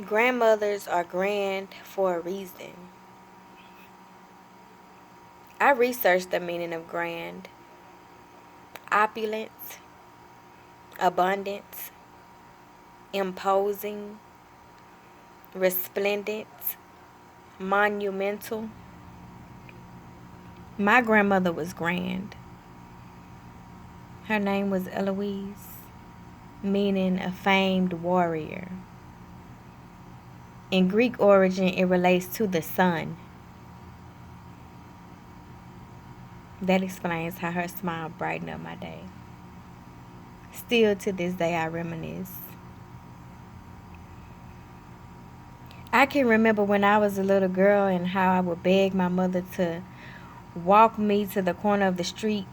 Grandmothers are grand for a reason. I researched the meaning of grand: opulence, abundance, imposing, resplendent, monumental. My grandmother was grand. Her name was Eloise, meaning a famed warrior. In Greek origin, it relates to the sun. That explains how her smile brightened up my day. Still to this day, I reminisce. I can remember when I was a little girl and how I would beg my mother to walk me to the corner of the street,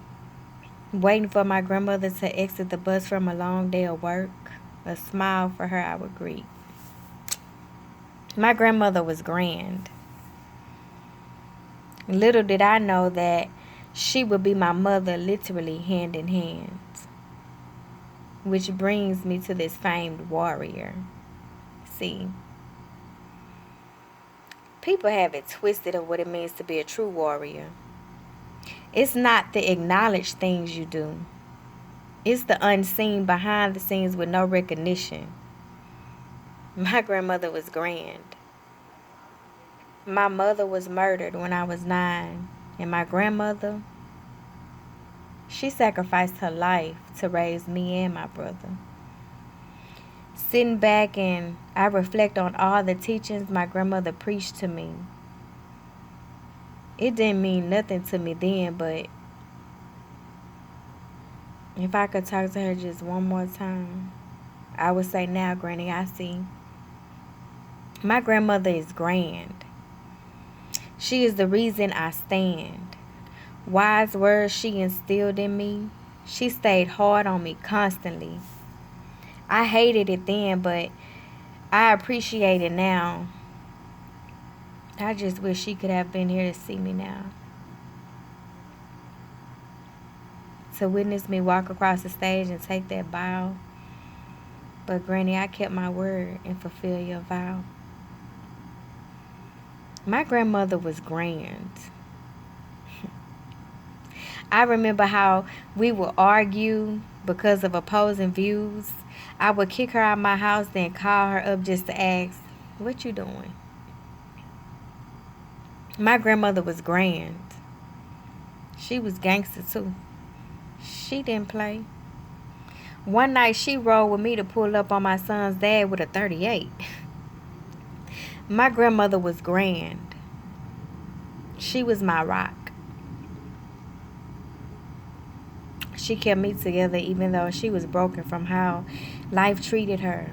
waiting for my grandmother to exit the bus from a long day of work. A smile for her I would greet. My grandmother was grand. Little did I know that she would be my mother literally hand in hand. Which brings me to this famed warrior. See, people have it twisted of what it means to be a true warrior. It's not the acknowledged things you do. It's the unseen behind the scenes with no recognition. My grandmother was grand. My mother was murdered when I was 9, and my grandmother, she sacrificed her life to raise me and my brother. Sitting back and I reflect on all the teachings my grandmother preached to me. It didn't mean nothing to me then, but if I could talk to her just one more time, I would say, now, Granny, I see. My grandmother is grand. She is the reason I stand. Wise words she instilled in me. She stayed hard on me constantly. I hated it then, but I appreciate it now. I just wish she could have been here to see me now. To witness me walk across the stage and take that bow. But Granny, I kept my word and fulfilled your vow. My grandmother was grand. I remember how we would argue because of opposing views. I would kick her out of my house, then call her up just to ask, what you doing? My grandmother was grand. She was gangster too. She didn't play. One night she rode with me to pull up on my son's dad with a 38. My grandmother was grand. She was my rock. She kept me together even though she was broken from how life treated her.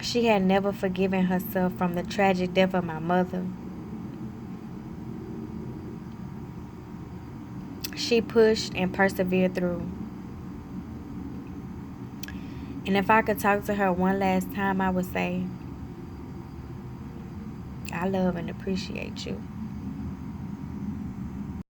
She had never forgiven herself from the tragic death of my mother. She pushed and persevered through. And if I could talk to her one last time, I would say, I love and appreciate you.